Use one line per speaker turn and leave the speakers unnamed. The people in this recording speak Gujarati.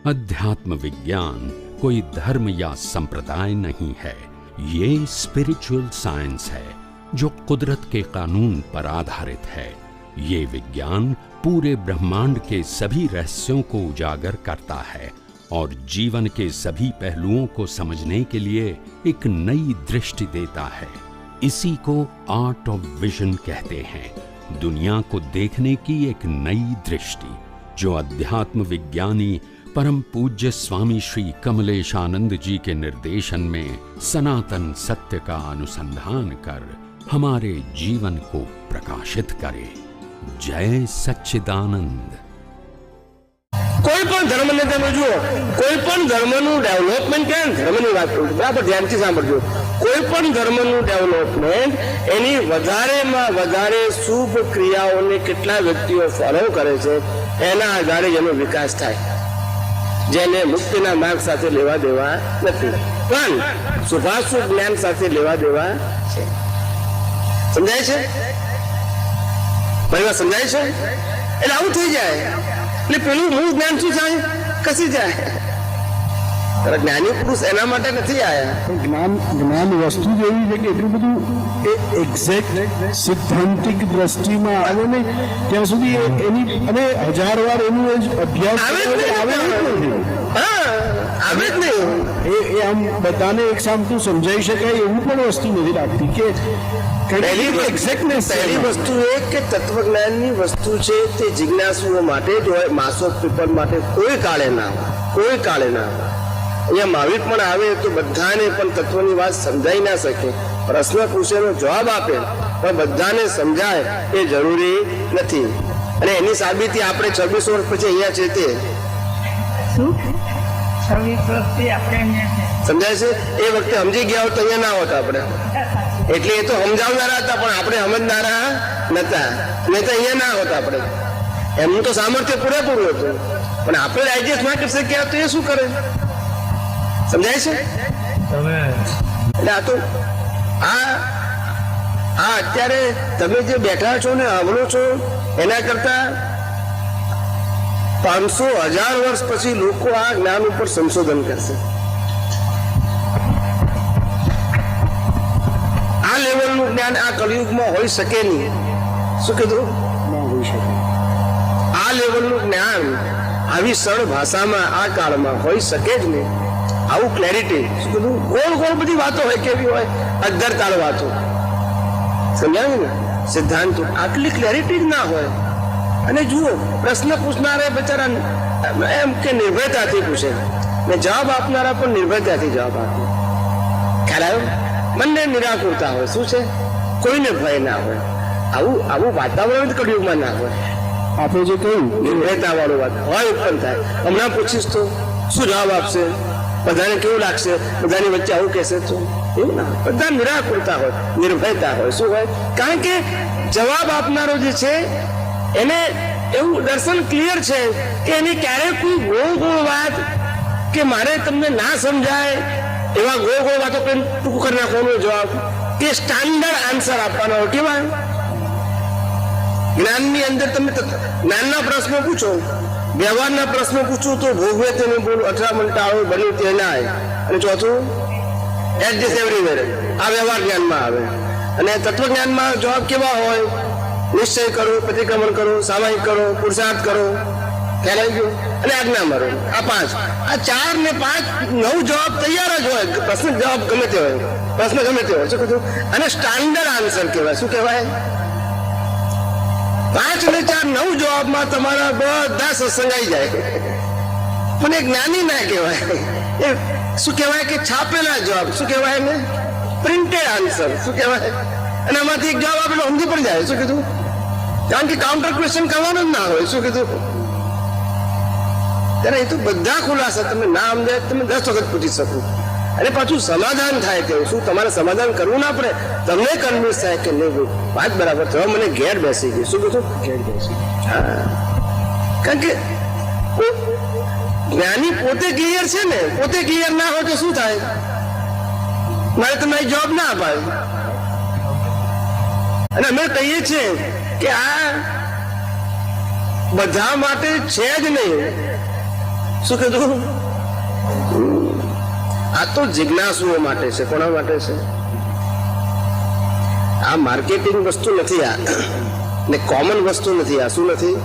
अध्यात्म विज्ञान कोई धर्म या संप्रदाय नहीं है, ये स्पिरिचुअल साइंस है जो कुदरत के कानून पर आधारित है। ये विज्ञान पूरे ब्रह्मांड के सभी रहस्यों को उजागर करता है और जीवन के सभी पहलुओं को समझने के लिए एक नई दृष्टि देता है। इसी को आर्ट ऑफ विजन कहते हैं, दुनिया को देखने की एक नई दृष्टि, जो अध्यात्म विज्ञानी परम पूज्य स्वामी श्री कमलेशानंद जी के निर्देशन में सनातन सत्य का अनुसंधान कर हमारे जीवन को प्रकाशित करे। जय सच्चिदानंद।
कोई पण धर्म ने તમે જુઓ, કોઈ પણ ધર્મનું ડેવલપમેન્ટ કે ધર્મની વાત કરું બરાબર ધ્યાનથી સાંભળજો, કોઈ પણ ધર્મનું ડેવલપમેન્ટ એની વધારેમાં વધારે શુભ ક્રિયાઓને કેટલા વ્યક્તિઓ ફોલો કરે છે એના આધારે એનો વિકાસ થાય, જેને મુક્તિના માર્ગ સાથે લેવા દેવા નથી પણ શુભાશુભ જ્ઞાન સાથે લેવા દેવા છે। સમજાય છે? પરિવાર સમજાય છે? એટલે આવું થઈ જાય એટલે પેલું મૂળ જ્ઞાન શું થાય? કસી જાય। જ્ઞાની પુરુષ એના માટે નથી આયા।
જ્ઞાન વસ્તુ જ એવી છે કે એટલું બધું એક્ઝેક્ટ સિદ્ધાંતિક દ્રષ્ટિમાં આવે નહીં ત્યાં સુધી એની અને હજાર વાર એનું અભ્યાસ આવે જ નહીં। એ આમ બધાને એક સામતું સમજાઈ શકાય એવું પણ વસ્તુ નથી લાગતી કે
પહેલી વસ્તુ એ કે તત્વજ્ઞાનની વસ્તુ છે તે જિજ્ઞાસુઓ માટે જ હોય, માસ ઓફ પીપલ માટે કોઈ કાળે ના હોય, કોઈ કાળે ના હોય। અહીંયા મહાવીર પણ આવે તો બધાને પણ તત્વની વાત સમજાઈ ના શકે, પ્રશ્ન પૂછેનો જવાબ આપે પણ બધાને સમજાય એ જરૂરી નથી। અને એની સાબિતી આપણે 26 વર્ષ પછી અહીંયા છે તે સમજાય છે। એ વખતે સમજી ગયા હોત તો અહીંયા ના હોત આપણે, એટલે એ તો સમજાવનારા હતા પણ આપણે સમજનારા નતા, નહીં તો અહીંયા ના હોત આપણે। એમનું તો સામર્થ્ય પૂરેપૂરું હતું પણ આપણે ડાયજેસ્ટ ના કરી શક્યા તો એ શું કરે? સમજાય છે? એટલે આ તો આ અત્યારે તમે જે બેઠા છો ને સાંભળો છો એના કરતા 500,000 વર્ષ પછી લોકો આ જ્ઞાન ઉપર સંશોધન કરશે। આ લેવલનું જ્ઞાન આ કળિયુગમાં હોઈ શકે નહીં। શું કીધું?
ના હોઈ શકે।
આ લેવલનું જ્ઞાન આવી સરળ ભાષામાં આ કાળમાં હોઈ શકે જ નહીં। આવું ક્લેરિટી, શું કીધું? ગોળ ગોળ બધી વાતો હોય, કેવી હોય? અધરતાળ વાતો, સમજાયું ને? સિદ્ધાંતો આટલી ક્લેરિટી જ ના હોય। અને જુઓ પ્રશ્ન પૂછનારા બચારા એમ કે નિર્ભયતાથી પૂછે ને જવાબ આપનારા પણ નિર્ભયતાથી જવાબ આપે। ખ્યાલ આવ્યો? મનને નિરાકુરતા હોય, શું છે? કોઈને ભય ના હોય। આવું વાતાવરણ જ કળિયુગમાં ના હોય।
આપણે જે કહ્યું
નિર્ભયતા વાળું વાત હોય ઉત્પન્ન થાય, હમણાં પૂછીશ તો શું જવાબ આપશે? બધાને કેવું લાગશે? બધાની વચ્ચે આવું કહેશે તો એવું ના હોય। બધા નિરાકુરતા હોય, નિર્ભયતા હોય। શું હોય? કારણ કે જવાબ આપનારો જે છે એને એવું દર્શન ક્લિયર છે કે એની ક્યારેય કોઈ ગોળ ગોળ વાત કે મારે તમને ના સમજાય એવા ગોળ ગોળ વાતો કરીને ટૂંકું કરી નાખવાનો જવાબ કે સ્ટાન્ડર્ડ આન્સર આપવાનો હોય। કેવા? જ્ઞાનની અંદર તમે જ્ઞાનના પ્રશ્નો પૂછો, વ્યવહારના પ્રશ્નો પૂછો તો ભોગવે તેને બોલું, અથડામણ ટાળો, બન્યું તે ના આવે। અને ચોથું એડજસ્ટ એવરીવેર, આ વ્યવહાર જ્ઞાનમાં આવે। અને તત્વજ્ઞાનમાં જવાબ કેવા હોય? નિશ્ચય કરો, પ્રતિક્રમણ કરો, સામાયિક કરો, પુરુષાર્થ કરો, ખ્યાલ આવી ગયો? અને આજ્ઞા મારો। આ 5, આ 4 ને 5 9 જવાબ તૈયાર જ હોય, પ્રશ્ન જવાબ ગમે તે હોય, પ્રશ્ન ગમે તે હોય। શું કીધું? અને સ્ટાન્ડર્ડ આન્સર કહેવાય। શું કહેવાય? 5 ને 4 9 જવાબમાં તમારા બધા સત્સંગાઈ જાય પણ એ જ્ઞાની ના કહેવાય। એ શું કહેવાય કે છાપેલા જવાબ, શું કહેવાય ને? Printed answer. શું કહેવાય? અને આમાંથી એક જવાબ આપણે સમજી પડી જાય। શું કીધું? કારણ કે કાઉન્ટર ક્વેશ્ચન કરવાનો જ ના હોય। શું કીધું? ત્યારે એ તો બધા ખુલાસા તમે ના સમજાય તમે 10 વખત પૂછી શકો અને પાછું સમાધાન થાય તેવું। શું તમારે સમાધાન કરવું ના પડે? તમને કન્વિન્સ થાય કે નહીં વાત બરાબર થવા મને ઘેર બેસી ગઈ। શું કીધું? ઘેર બેસી। હા, કારણ કે જ્ઞાની પોતે ક્લિયર છે ને, પોતે ક્લિયર ના હોય તો શું થાય? મારે તમને જવાબ ના અપાય। અને અમે કહીએ છીએ કે આ બધા માટે છે જ નહીં, શું કીધું? આ તો જિજ્ઞાસુઓ માટે છે. કોના માટે છે? આ માર્કેટિંગ વસ્તુ નથી, આ ને કોમન વસ્તુ નથી. આ શું નથી?